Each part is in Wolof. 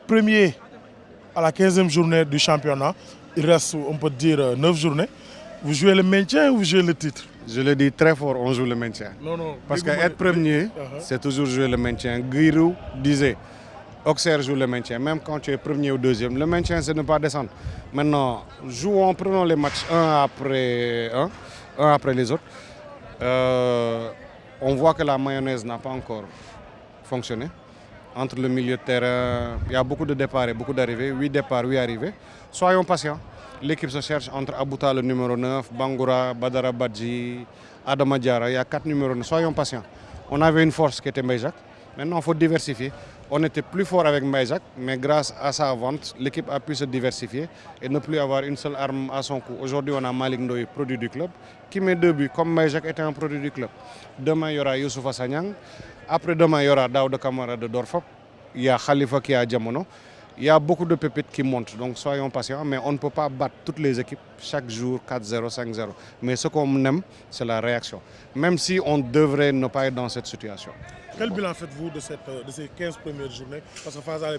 Premier à la 15e journée du championnat, il reste, on peut dire, 9 journées. Vous jouez le maintien ou vous jouez le titre? Je le dis très fort, on joue le maintien. Non. Parce qu'être premier, c'est toujours jouer le maintien. Guirou disait, Auxerre joue le maintien, même quand tu es premier ou deuxième. Le maintien, c'est ne pas descendre. Maintenant, prenons les matchs un après les autres. On voit que la mayonnaise n'a pas encore fonctionné. Entre le milieu de terrain, il y a beaucoup de départs et beaucoup d'arrivées. 8 départs, 8 arrivées. Soyons patients. L'équipe se cherche entre Abouta, le numéro 9, Bangoura, Badara Badji, Adama Diara. Il y a 4 numéros 9. Soyons patients. On avait une force qui était Mbaye. Maintenant, il faut diversifier. On était plus fort avec Mbaye, mais grâce à sa vente, l'équipe a pu se diversifier et ne plus avoir une seule arme à son cou. Aujourd'hui, on a Malik Ndoye, produit du club, qui met 2 buts, comme Mbaye était un produit du club. Demain, il y aura Youssouf Sanyang. Après-demain, il y aura Daouda Kamara de Dorfop. Il y a Khalifa qui est à Diamono. Il y a beaucoup de pépites qui montent, donc soyons patients. Mais on ne peut pas battre toutes les équipes chaque jour 4-0, 5-0. Mais ce qu'on aime, c'est la réaction. Même si on devrait ne pas être dans cette situation. Quel bilan faites-vous de ces 15 premières journées? Parce que phase à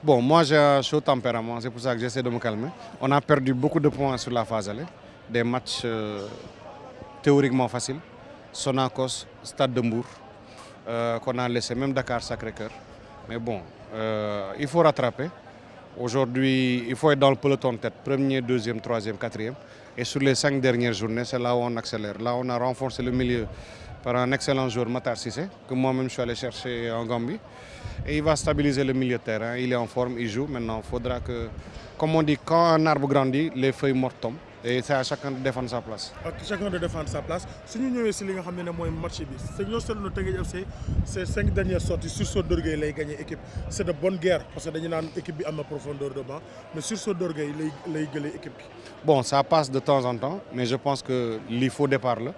Bon, moi j'ai un chaud tempérament, c'est pour ça que j'essaie de me calmer. On a perdu beaucoup de points sur la phase aller. Des matchs théoriquement faciles. Sonacos, Stade de Mbour, qu'on a laissé, même Dakar Sacré-Cœur. Mais bon, il faut rattraper. Aujourd'hui, il faut être dans le peloton de tête. Premier, deuxième, troisième, quatrième. Et sur les 5 dernières journées, c'est là où on accélère. Là, on a renforcé le milieu par un excellent joueur, Matar Sissé, que moi-même je suis allé chercher en Gambie. Et il va stabiliser le milieu de terrain. Il est en forme, il joue. Maintenant, il faudra que, comme on dit, quand un arbre grandit, les feuilles mortes tombent. Et c'est à chacun de défendre sa place. Chacun de défendre sa place. Si nous avons essayé de gagner match, c'est nous seuls FC, ces 5 dernières sorties sur ce d'orgueil, il a gagné l'équipe. C'est de bonne guerre parce que l'équipe a une profondeur de banc. Mais sur ce d'orgueil, il a gagné l'équipe. Bon, ça passe de temps en temps, mais je pense qu'il faut départ là.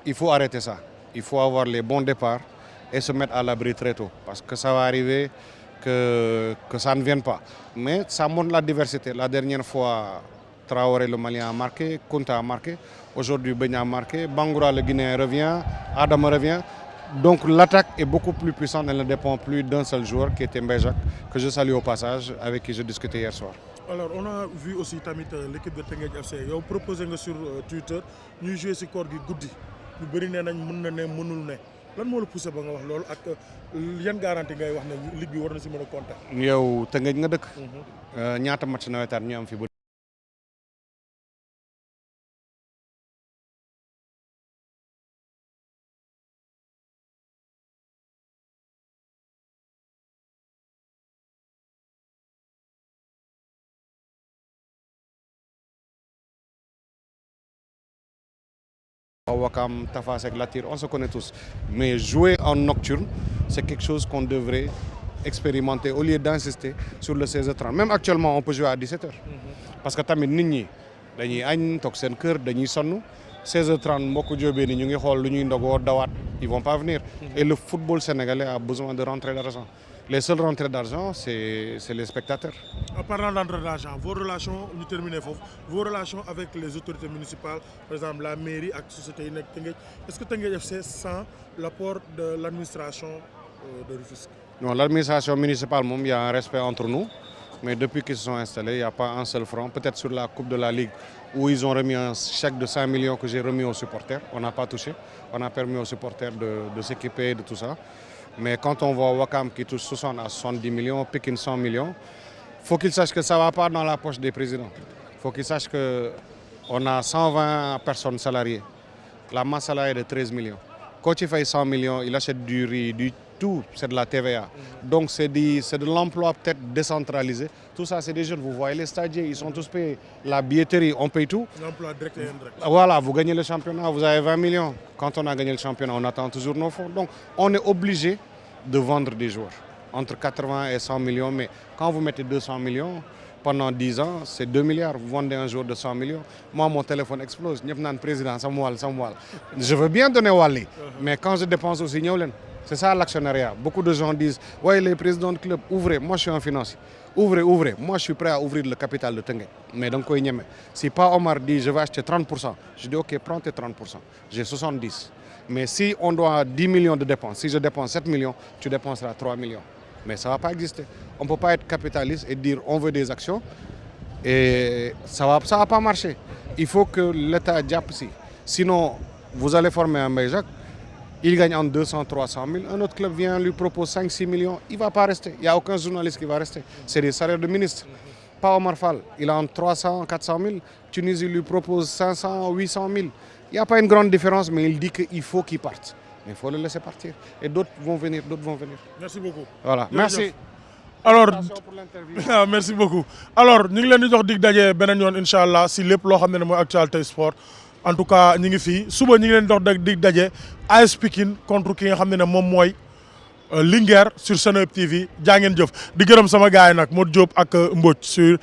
Il faut arrêter ça. Il faut avoir les bons départs et se mettre à l'abri très tôt. Parce que ça va arriver que ça ne vienne pas. Mais ça montre la diversité. La dernière fois, Traoré, le Malien, a marqué, Kunta a marqué. Aujourd'hui, Benya a marqué. Bangoura, le Guinéen, revient. Adam revient. Donc l'attaque est beaucoup plus puissante. Elle ne dépend plus d'un seul joueur qui était Mbaye, que je salue au passage, avec qui j'ai discuté hier soir. Alors, on a vu aussi l'équipe de Teungueth FC. Vous proposez sur Twitter, nous jouons sur Corgi Goudi. Nous avons lan moo la poussé ba nga wax loolu ak yan garantie ngay wax ne ligue bi war na si mën a compter. yow Teungueth nga dëkk. ñaata match nawetaan ñu am fi. Wakam, Tafasek, Latir, on se connaît tous. Mais jouer en nocturne, c'est quelque chose qu'on devrait expérimenter au lieu d'insister sur le 16h30. Même actuellement, on peut jouer à 17h. Parce que tamit nit ñi dañuy añ tok seen kër dañuy sonn 16h30 mbokku jóobee ni ñu ngi xool lu ñuy ndogoo dawaat ils vont pas venir. Et le football sénégalais a besoin de rentrées d'argent. Les seules rentrées d'argent, c'est les spectateurs. En parlant d'entrée d'argent, vos relations, nous terminons, vos relations avec les autorités municipales, par exemple la mairie et la société, est-ce que Teungueth FC sent l'apport de l'administration de Rufisque? Non, l'administration municipale, il y a un respect entre nous. Mais depuis qu'ils se sont installés, il n'y a pas un seul franc. Peut-être sur la Coupe de la Ligue, où ils ont remis un chèque de 5 millions que j'ai remis aux supporters. On n'a pas touché. On a permis aux supporters de s'équiper de tout ça. Mais quand on voit Wakam qui touche 60 à 70 millions, Pékin 100 millions, il faut qu'ils sachent que ça ne va pas dans la poche des présidents. Il faut qu'ils sachent qu'on a 120 personnes salariées. La masse salariale est de 13 millions. Quand il fait 100 millions, il achète du riz, du tout, c'est de la TVA. Donc c'est de l'emploi peut-être décentralisé. Tout ça, c'est des jeunes. Vous voyez les stagiaires, ils sont tous payés. La billetterie, on paye tout. L'emploi direct et indirect. Voilà, vous gagnez le championnat, vous avez 20 millions. Quand on a gagné le championnat, on attend toujours nos fonds. Donc on est obligé de vendre des joueurs entre 80 et 100 millions. Mais quand vous mettez 200 millions, pendant 10 ans, c'est 2 milliards. Vous vendez un joueur de 100 millions. Moi, mon téléphone explose. Président, je veux bien donner Wally. Mais quand je dépense aussi, c'est ça l'actionnariat. Beaucoup de gens disent, ouais, les présidents de club, ouvrez. Moi, je suis un financier. Ouvrez. Moi, je suis prêt à ouvrir le capital de Teungueth. Mais donc, si pas Omar dit, je vais acheter 30%, je dis, ok, prends tes 30%. J'ai 70%. Mais si on doit 10 millions de dépenses, si je dépense 7 millions, tu dépenseras 3 millions. Mais ça ne va pas exister. On ne peut pas être capitaliste et dire on veut des actions et ça va pas marcher. Il faut que l'État diape si. Sinon, vous allez former un Mbaye Jacques, il gagne en 200, 300 000. Un autre club vient, lui propose 5, 6 millions. Il ne va pas rester. Il n'y a aucun journaliste qui va rester. C'est des salaires de ministre. Pas Omar Fall. Il a en 300, 400 000. Tunisie lui propose 500, 800 000. Il n'y a pas une grande différence, mais il dit qu'il faut qu'il parte. Mais il faut le laisser partir. Et d'autres vont venir, Merci beaucoup. Voilà. Merci. Alors, Pour l'interview. merci beaucoup. Alors, ñu ngi leen di jox dig daje beneen yoon incha allah si lépp loo xam ne mooy actualité sport en tout cas ñu ngi fii suba ñu ngi leen di jox dig daje AS Pikine contre ki nga xam ne moom mooy Linguère sur Seneweb TV jaa ngeen jëf di gërëm sama gars yi nag Modou Diop ak Mbodj sur